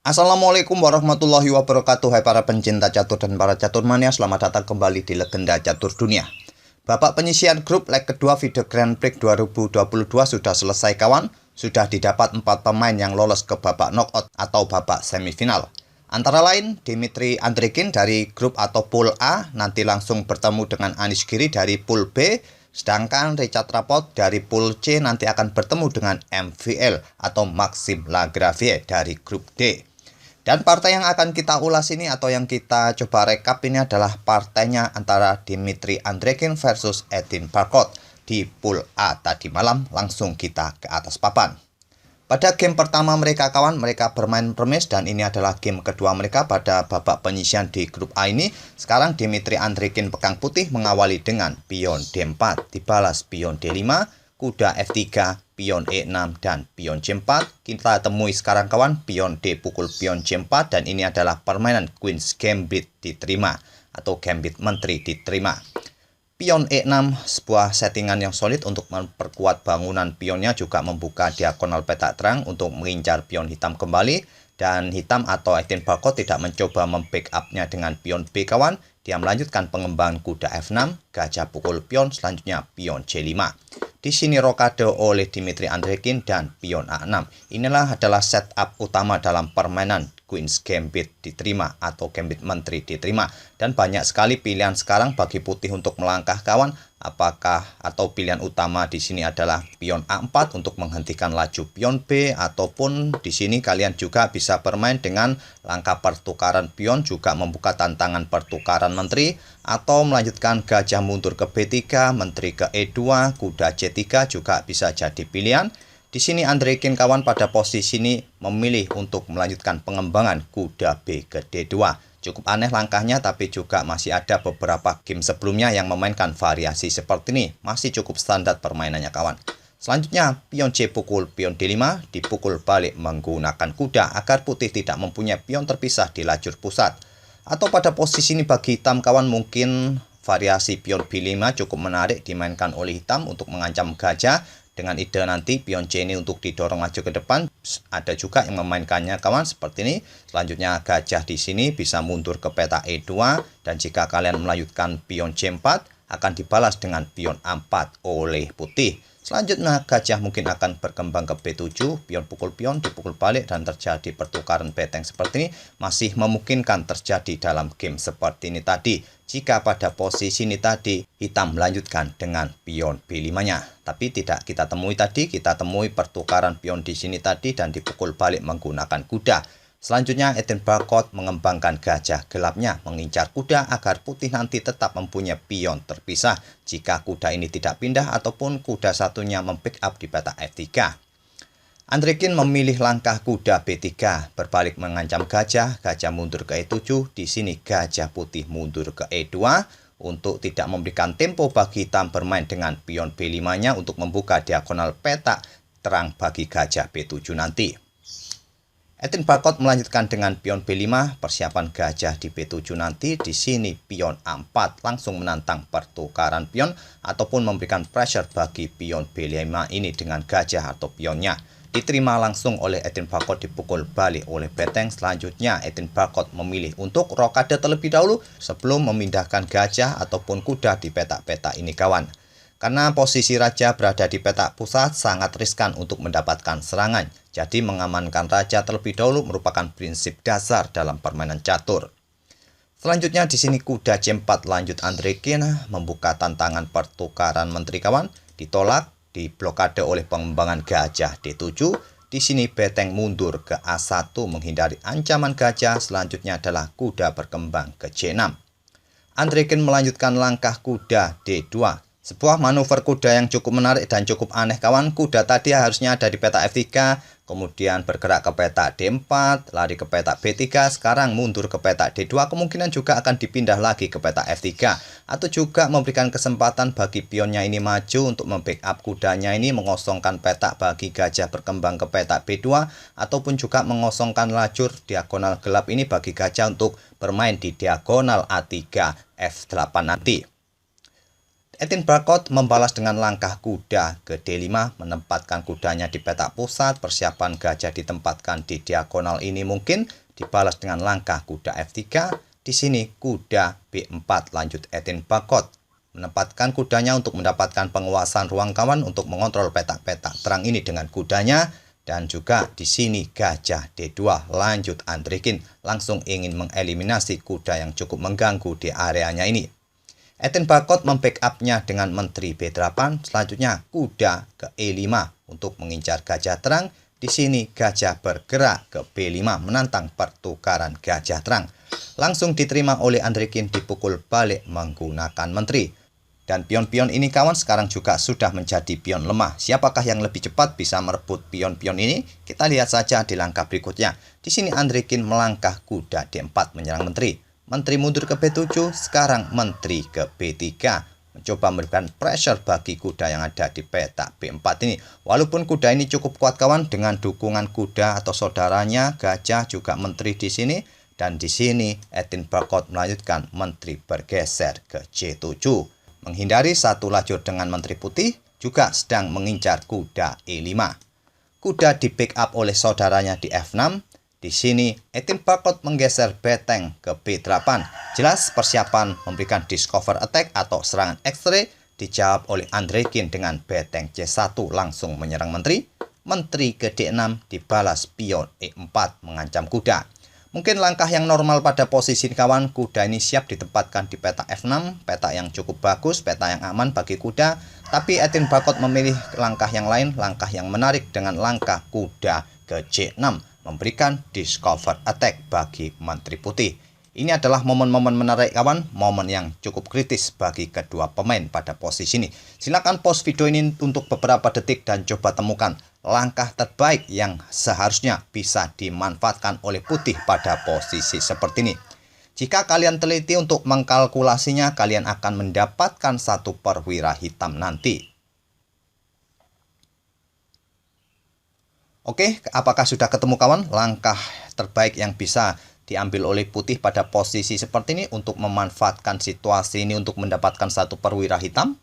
Assalamualaikum warahmatullahi wabarakatuh. Hai para pencinta catur dan para caturmania, selamat datang kembali di Legenda Catur Dunia. Babak penyisihan grup leg kedua Video Grand Prix 2022 sudah selesai kawan. Sudah didapat 4 pemain yang lolos ke babak knockout atau babak semifinal. Antara lain Dimitri Andrikin dari grup atau pool A nanti langsung bertemu dengan Anish Giri dari pool B. Sedangkan Richard Rapport dari pool C nanti akan bertemu dengan MVL atau Maxime Lagravière dari grup D. Dan partai yang akan kita ulas ini atau yang kita coba rekap ini adalah partainya antara Dimitri Andrikin versus Edin Barcot di pool A tadi malam. Langsung kita ke atas papan. Pada game pertama mereka kawan, mereka bermain remis dan ini adalah game kedua mereka pada babak penyisihan di grup A ini. Sekarang Dimitri Andrikin pegang putih mengawali dengan pion D4, dibalas pion D5, kuda F3, pion E6 dan pion C4. Kita temui sekarang kawan, pion D pukul pion C4 dan ini adalah permainan Queen's Gambit diterima atau Gambit Menteri diterima. Pion E6 sebuah settingan yang solid untuk memperkuat bangunan pionnya, juga membuka diagonal petak terang untuk mengincar pion hitam kembali. Dan hitam atau Edin Barcot tidak mencoba membackup-nya dengan pion B kawan. Dia melanjutkan pengembangan kuda F6, gajah pukul pion, selanjutnya pion C5. Di sini rokade oleh Dimitri Andrikin dan pion A6. Inilah adalah setup utama dalam permainan Queen's Gambit diterima atau Gambit Menteri diterima. Dan banyak sekali pilihan sekarang bagi putih untuk melangkah kawan. Apakah atau pilihan utama di sini adalah pion A4 untuk menghentikan laju pion B, ataupun di sini kalian juga bisa bermain dengan langkah pertukaran pion, juga membuka tantangan pertukaran menteri, atau melanjutkan gajah mundur ke B3, menteri ke E2, kuda C3 juga bisa jadi pilihan. Di sini Andrikin kawan pada posisi ini memilih untuk melanjutkan pengembangan kuda B ke D2. Cukup aneh langkahnya, tapi juga masih ada beberapa game sebelumnya yang memainkan variasi seperti ini. Masih cukup standar permainannya kawan. Selanjutnya pion C pukul pion D5 dipukul balik menggunakan kuda agar putih tidak mempunyai pion terpisah di lajur pusat. Atau pada posisi ini bagi hitam kawan, mungkin variasi pion B5 cukup menarik dimainkan oleh hitam untuk mengancam gajah. Dengan ide nanti pion C ini untuk didorong maju ke depan. Ada juga yang memainkannya kawan seperti ini. Selanjutnya gajah di sini bisa mundur ke peta E2 dan jika kalian melanjutkan pion C4 akan dibalas dengan pion A4 oleh putih. Selanjutnya gajah mungkin akan berkembang ke B7, pion pukul pion dipukul balik dan terjadi pertukaran beteng seperti ini. Masih memungkinkan terjadi dalam game seperti ini tadi. Jika pada posisi ini tadi hitam melanjutkan dengan pion B5-nya. Tapi tidak kita temui tadi, kita temui pertukaran pion di sini tadi dan dipukul balik menggunakan kuda. Selanjutnya Edin Barcot mengembangkan gajah gelapnya mengincar kuda agar putih nanti tetap mempunyai pion terpisah jika kuda ini tidak pindah ataupun kuda satunya membackup di peta F3. Andrikin memilih langkah kuda B3 berbalik mengancam gajah, gajah mundur ke E7, di sini gajah putih mundur ke E2 untuk tidak memberikan tempo bagi hitam bermain dengan pion B5-nya untuk membuka diagonal petak terang bagi gajah B7 nanti. Edin Barcot melanjutkan dengan pion B5, persiapan gajah di B7 nanti. Di sini pion A4 langsung menantang pertukaran pion ataupun memberikan pressure bagi pion B5 ini dengan gajah atau pionnya. Diterima langsung oleh Edin Barcot, dipukul balik oleh beteng. Selanjutnya Edin Barcot memilih untuk rokade terlebih dahulu sebelum memindahkan gajah ataupun kuda di petak-petak ini kawan. Karena posisi raja berada di petak pusat sangat riskan untuk mendapatkan serangan. Jadi mengamankan raja terlebih dahulu merupakan prinsip dasar dalam permainan catur. Selanjutnya di sini kuda C4 lanjut Andrikin membuka tantangan pertukaran menteri kawan, ditolak, diblokade oleh pengembangan gajah D7. Di sini beteng mundur ke A1 menghindari ancaman gajah. Selanjutnya adalah kuda berkembang ke C6. Andrikin melanjutkan langkah kuda D2. Sebuah manuver kuda yang cukup menarik dan cukup aneh kawan. Kuda tadi harusnya ada di peta F3, kemudian bergerak ke peta D4, lari ke peta B3, sekarang mundur ke peta D2, kemungkinan juga akan dipindah lagi ke peta F3. Atau juga memberikan kesempatan bagi pionnya ini maju untuk membackup kudanya ini, mengosongkan petak bagi gajah berkembang ke peta B2, ataupun juga mengosongkan lajur diagonal gelap ini bagi gajah untuk bermain di diagonal A3 F8 nanti. Etin Bakot membalas dengan langkah kuda ke D5, menempatkan kudanya di petak pusat. Persiapan gajah ditempatkan di diagonal ini mungkin dibalas dengan langkah kuda F3. Di sini kuda B4, lanjut Etin Bakot menempatkan kudanya untuk mendapatkan penguasaan ruang kawan untuk mengontrol petak-petak terang ini dengan kudanya. Dan juga di sini gajah D2, lanjut Andrikin langsung ingin mengeliminasi kuda yang cukup mengganggu di areanya ini. Etin Bakot membackup-nya dengan menteri B8, selanjutnya kuda ke E5 untuk mengincar gajah terang. Di sini gajah bergerak ke B5 menantang pertukaran gajah terang. Langsung diterima oleh Andrikin, dipukul balik menggunakan menteri. Dan pion-pion ini kawan sekarang juga sudah menjadi pion lemah. Siapakah yang lebih cepat bisa merebut pion-pion ini? Kita lihat saja di langkah berikutnya. Di sini Andrikin melangkah kuda D4 menyerang menteri. Menteri mundur ke B7, sekarang menteri ke B3. Mencoba memberikan pressure bagi kuda yang ada di petak B4 ini. Walaupun kuda ini cukup kuat kawan dengan dukungan kuda atau saudaranya, gajah juga menteri di sini. Dan di sini Etin Bakot melanjutkan menteri bergeser ke C7. Menghindari satu lajur dengan menteri putih, juga sedang mengincar kuda E5. Kuda di backup oleh saudaranya di F6. Di sini Etin Bakot menggeser beteng ke B8. Jelas persiapan memberikan discover attack atau serangan X-ray. Dijawab oleh Andrikin dengan beteng C1 langsung menyerang menteri. Menteri ke D6 dibalas pion E4 mengancam kuda. Mungkin langkah yang normal pada posisi kawan, kuda ini siap ditempatkan di petak F6, petak yang cukup bagus, petak yang aman bagi kuda. Tapi Etin Bakot memilih langkah yang lain, langkah yang menarik dengan langkah kuda ke C6, memberikan discover attack bagi menteri putih. Ini adalah momen-momen menarik kawan, momen yang cukup kritis bagi kedua pemain pada posisi ini. Silakan pause video ini untuk beberapa detik dan coba temukan langkah terbaik yang seharusnya bisa dimanfaatkan oleh putih pada posisi seperti ini. Jika kalian teliti untuk mengkalkulasinya, kalian akan mendapatkan satu perwira hitam nanti. Oke, apakah sudah ketemu kawan langkah terbaik yang bisa diambil oleh putih pada posisi seperti ini untuk memanfaatkan situasi ini untuk mendapatkan satu perwira hitam?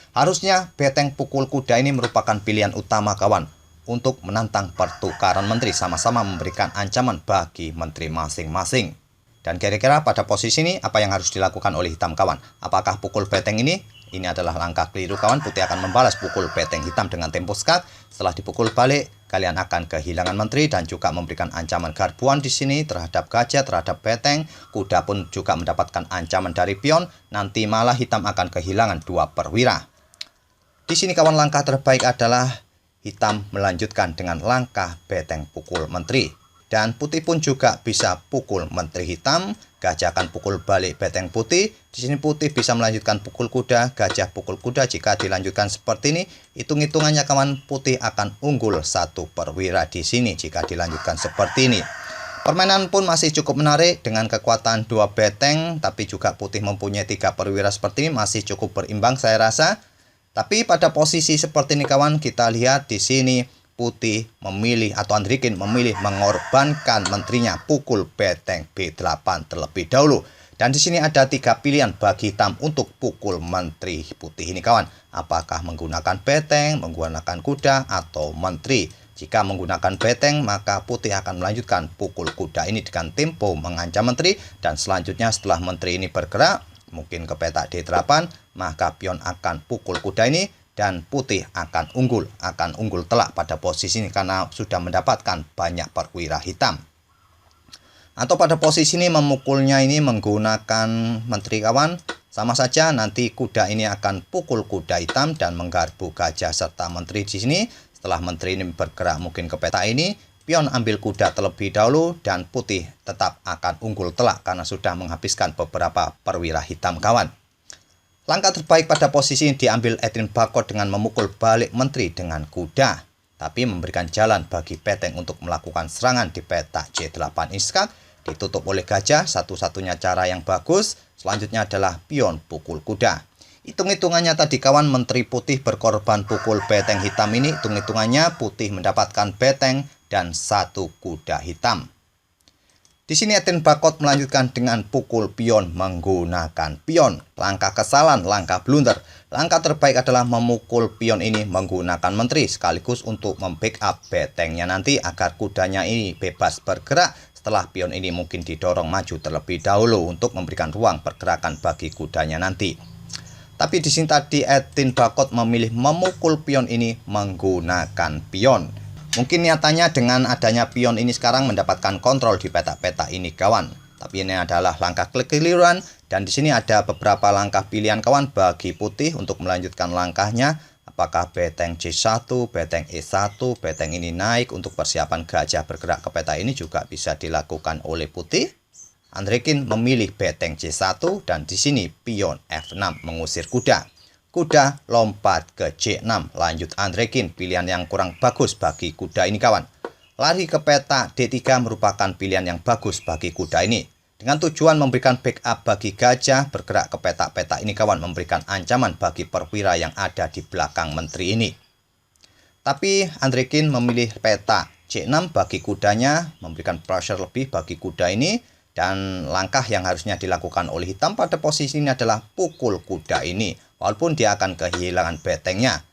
Harusnya beteng pukul kuda ini merupakan pilihan utama kawan untuk menantang pertukaran menteri, sama-sama memberikan ancaman bagi menteri masing-masing. Dan kira-kira pada posisi ini apa yang harus dilakukan oleh hitam kawan? Apakah pukul beteng ini? Ini adalah langkah keliru kawan. Putih akan membalas pukul beteng hitam dengan tempo skak. Setelah dipukul balik, kalian akan kehilangan menteri dan juga memberikan ancaman garbuan di sini terhadap gajah, terhadap beteng. Kuda pun juga mendapatkan ancaman dari pion. Nanti malah hitam akan kehilangan dua perwira. Di sini kawan langkah terbaik adalah hitam melanjutkan dengan langkah beteng pukul menteri. Dan putih pun juga bisa pukul menteri hitam, gajah akan pukul balik beteng putih. Di sini putih bisa melanjutkan pukul kuda, gajah pukul kuda. Jika dilanjutkan seperti ini, hitung-hitungannya kawan putih akan unggul satu perwira di sini jika dilanjutkan seperti ini. Permainan pun masih cukup menarik dengan kekuatan dua beteng, tapi juga putih mempunyai 3 perwira seperti ini, masih cukup berimbang saya rasa. Tapi pada posisi seperti ini kawan, kita lihat di sini putih memilih atau Andrikin memilih mengorbankan menterinya pukul beteng B8 terlebih dahulu. Dan di sini ada 3 pilihan bagi hitam untuk pukul menteri putih ini kawan. Apakah menggunakan beteng, menggunakan kuda atau menteri? Jika menggunakan beteng, maka putih akan melanjutkan pukul kuda ini dengan tempo mengancam menteri. Dan selanjutnya setelah menteri ini bergerak, mungkin ke petak D8, maka pion akan pukul kuda ini. Dan putih akan unggul telak pada posisi ini karena sudah mendapatkan banyak perwira hitam. Atau pada posisi ini memukulnya ini menggunakan menteri kawan, sama saja nanti kuda ini akan pukul kuda hitam dan menggarbu gajah serta menteri di sini. Setelah menteri ini bergerak mungkin ke peta ini, pion ambil kuda terlebih dahulu dan putih tetap akan unggul telak karena sudah menghabiskan beberapa perwira hitam kawan. Langkah terbaik pada posisi ini diambil Etin Bakot dengan memukul balik menteri dengan kuda, tapi memberikan jalan bagi beteng untuk melakukan serangan di petak C8 iskak, ditutup oleh gajah, satu-satunya cara yang bagus. Selanjutnya adalah pion pukul kuda. Hitung-hitungannya tadi kawan, menteri putih berkorban pukul beteng hitam ini, hitung-hitungannya putih mendapatkan beteng dan 1 kuda hitam. Di sini Etienne Bacot melanjutkan dengan pukul pion menggunakan pion. Langkah kesalahan, langkah blunder. Langkah terbaik adalah memukul pion ini menggunakan menteri sekaligus untuk membackup betengnya nanti agar kudanya ini bebas bergerak setelah pion ini mungkin didorong maju terlebih dahulu untuk memberikan ruang pergerakan bagi kudanya nanti. Tapi di sini tadi Etienne Bacot memilih memukul pion ini menggunakan pion. Mungkin niatannya dengan adanya pion ini sekarang mendapatkan kontrol di petak-petak ini kawan. Tapi ini adalah langkah kekeliruan dan di sini ada beberapa langkah pilihan kawan bagi putih untuk melanjutkan langkahnya. Apakah beteng C1, beteng E1, beteng ini naik untuk persiapan gajah bergerak ke peta ini juga bisa dilakukan oleh putih. Andrekin memilih beteng C1 dan di sini pion F6 mengusir kuda. Kuda lompat ke C6, lanjut Andrekin, pilihan yang kurang bagus bagi kuda ini kawan. Lari ke peta D3 merupakan pilihan yang bagus bagi kuda ini. Dengan tujuan memberikan backup bagi gajah bergerak ke peta-peta ini kawan, memberikan ancaman bagi perwira yang ada di belakang menteri ini. Tapi Andrekin memilih peta C6 bagi kudanya, memberikan pressure lebih bagi kuda ini. Dan langkah yang harusnya dilakukan oleh hitam pada posisi ini adalah pukul kuda ini. Walaupun dia akan kehilangan betengnya.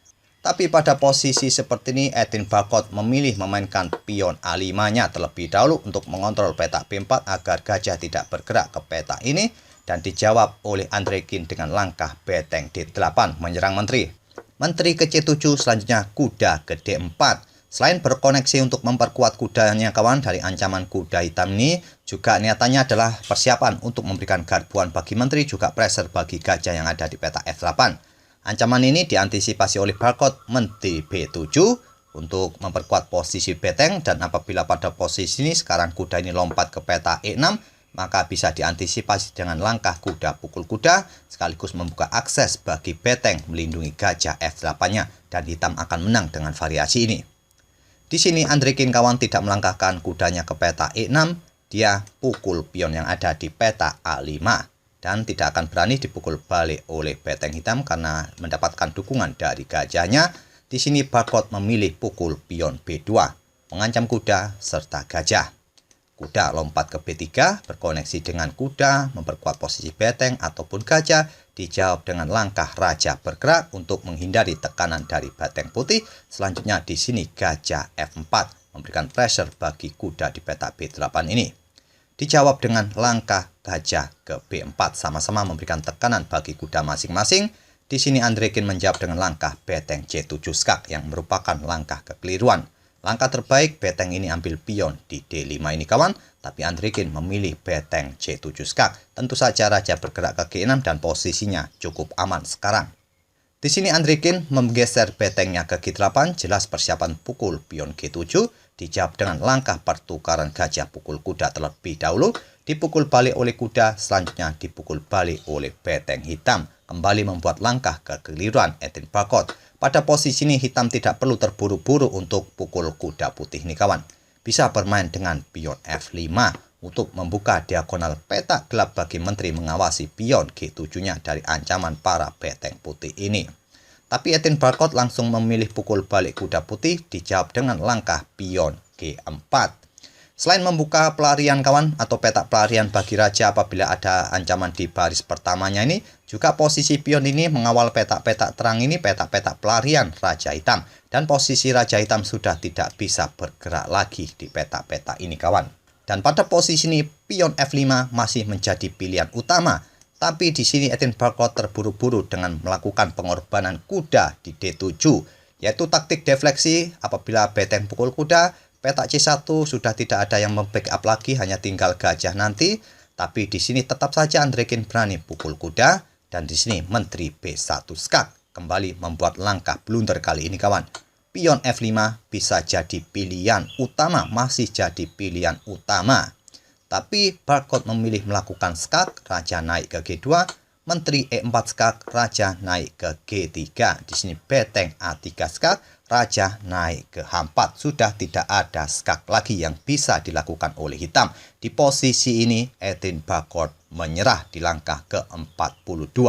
Tapi pada posisi seperti ini Etienne Bacot memilih memainkan pion A5-nya terlebih dahulu untuk mengontrol petak B4 agar gajah tidak bergerak ke peta ini. Dan dijawab oleh Andrekin dengan langkah beteng D8 menyerang menteri. Menteri ke C7, selanjutnya kuda ke D4. Selain berkoneksi untuk memperkuat kudanya kawan dari ancaman kuda hitam ini, juga niatannya adalah persiapan untuk memberikan garbuan bagi menteri, juga pressure bagi gajah yang ada di peta F8. Ancaman ini diantisipasi oleh Bacot menteri B7 untuk memperkuat posisi beteng, dan apabila pada posisi ini sekarang kuda ini lompat ke peta E6, maka bisa diantisipasi dengan langkah kuda pukul kuda sekaligus membuka akses bagi beteng melindungi gajah F8-nya, dan hitam akan menang dengan variasi ini. Di sini Andrekin kawan tidak melangkahkan kudanya ke peta E6, dia pukul pion yang ada di peta A5 dan tidak akan berani dipukul balik oleh beteng hitam karena mendapatkan dukungan dari gajahnya. Di sini Bacot memilih pukul pion B2, mengancam kuda serta gajah. Kuda lompat ke B3, berkoneksi dengan kuda, memperkuat posisi beteng ataupun gajah. Dijawab dengan langkah raja bergerak untuk menghindari tekanan dari beteng putih. Selanjutnya di sini gajah F4 memberikan pressure bagi kuda di peta B8 ini. Dijawab dengan langkah gajah ke B4, sama-sama memberikan tekanan bagi kuda masing-masing. Di sini Andrekin menjawab dengan langkah beteng C7 skak yang merupakan langkah kekeliruan. Langkah terbaik beteng ini ambil pion di D5 ini kawan, tapi Andrekin memilih beteng C7 skak. Tentu saja raja bergerak ke G6 dan posisinya cukup aman sekarang. Di sini Andrekin menggeser betengnya ke G8, jelas persiapan pukul pion G7. Dijawab dengan langkah pertukaran gajah pukul kuda terlebih dahulu, dipukul balik oleh kuda, selanjutnya dipukul balik oleh beteng hitam. Kembali membuat langkah kekeliruan Etienne Bacot. Pada posisi ini hitam tidak perlu terburu-buru untuk pukul kuda putih nih kawan. Bisa bermain dengan pion F5 untuk membuka diagonal peta gelap bagi menteri mengawasi pion G7-nya dari ancaman para beteng putih ini. Tapi Etienne Bacot langsung memilih pukul balik kuda putih, dijawab dengan langkah pion G4. Selain membuka pelarian kawan atau peta pelarian bagi raja apabila ada ancaman di baris pertamanya ini, juga posisi pion ini mengawal petak-petak terang ini, petak-petak pelarian raja hitam. Dan posisi raja hitam sudah tidak bisa bergerak lagi di petak-petak ini kawan. Dan pada posisi ini pion F5 masih menjadi pilihan utama. Tapi di sini Etienne Bacot terburu-buru dengan melakukan pengorbanan kuda di D7, yaitu taktik defleksi apabila beteng pukul kuda. Petak C1 sudah tidak ada yang membackup lagi, hanya tinggal gajah nanti. Tapi di sini tetap saja Andrekin berani pukul kuda, dan di sini menteri B1 skak kembali membuat langkah blunder kali ini kawan. Pion F5 bisa jadi pilihan utama, masih jadi pilihan utama. Tapi Bacot memilih melakukan skak, raja naik ke G2, menteri E4 skak, raja naik ke G3. Di sini beteng A3 skak, raja naik ke H4. Sudah tidak ada skak lagi yang bisa dilakukan oleh hitam. Di posisi ini Etienne Bacot menyerah di langkah ke-42.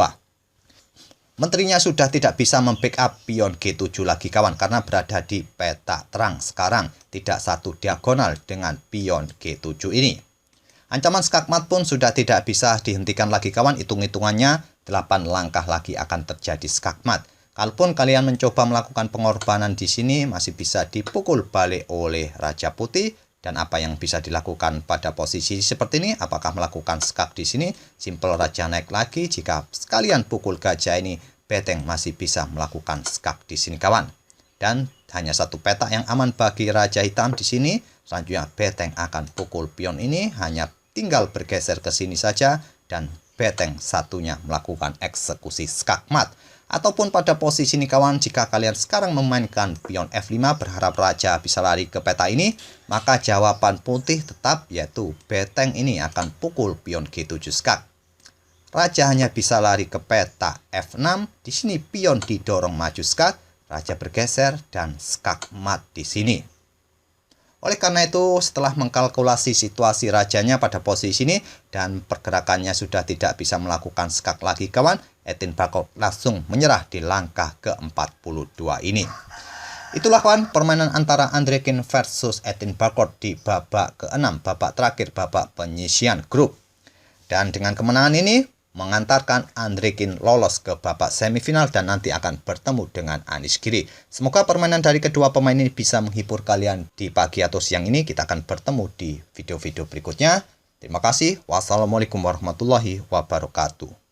Menterinya sudah tidak bisa membackup pion G7 lagi kawan, karena berada di peta terang sekarang, tidak satu diagonal dengan pion G7 ini. Ancaman skakmat pun sudah tidak bisa dihentikan lagi kawan, hitung-hitungannya 8 langkah lagi akan terjadi skakmat. Kalaupun kalian mencoba melakukan pengorbanan di sini, masih bisa dipukul balik oleh Raja Putih. Dan apa yang bisa dilakukan pada posisi seperti ini? Apakah melakukan skak di sini? Simple Raja naik lagi. Jika sekalian pukul gajah ini, Beteng masih bisa melakukan skak di sini kawan. Dan hanya satu petak yang aman bagi Raja Hitam di sini. Selanjutnya Beteng akan pukul pion ini, hanya tinggal bergeser ke sini saja dan Beteng satunya melakukan eksekusi skakmat. Ataupun pada posisi ini kawan, jika kalian sekarang memainkan pion F5 berharap Raja bisa lari ke peta ini, maka jawaban Putih tetap yaitu Beteng ini akan pukul pion G7 skak. Raja hanya bisa lari ke peta F6, di sini pion didorong maju skak, Raja bergeser dan skakmat di sini. Oleh karena itu, setelah mengkalkulasi situasi rajanya pada posisi ini dan pergerakannya sudah tidak bisa melakukan skak lagi kawan, Edinburgh langsung menyerah di langkah ke-42 ini. Itulah kawan permainan antara Andrekin versus Edinburgh di babak ke-6, babak terakhir, babak penyisian grup. Dan dengan kemenangan ini mengantarkan Andrekin lolos ke babak semifinal dan nanti akan bertemu dengan Anish Giri. Semoga permainan dari kedua pemain ini bisa menghibur kalian di pagi atau siang ini. Kita akan bertemu di video-video berikutnya. Terima kasih. Wassalamualaikum warahmatullahi wabarakatuh.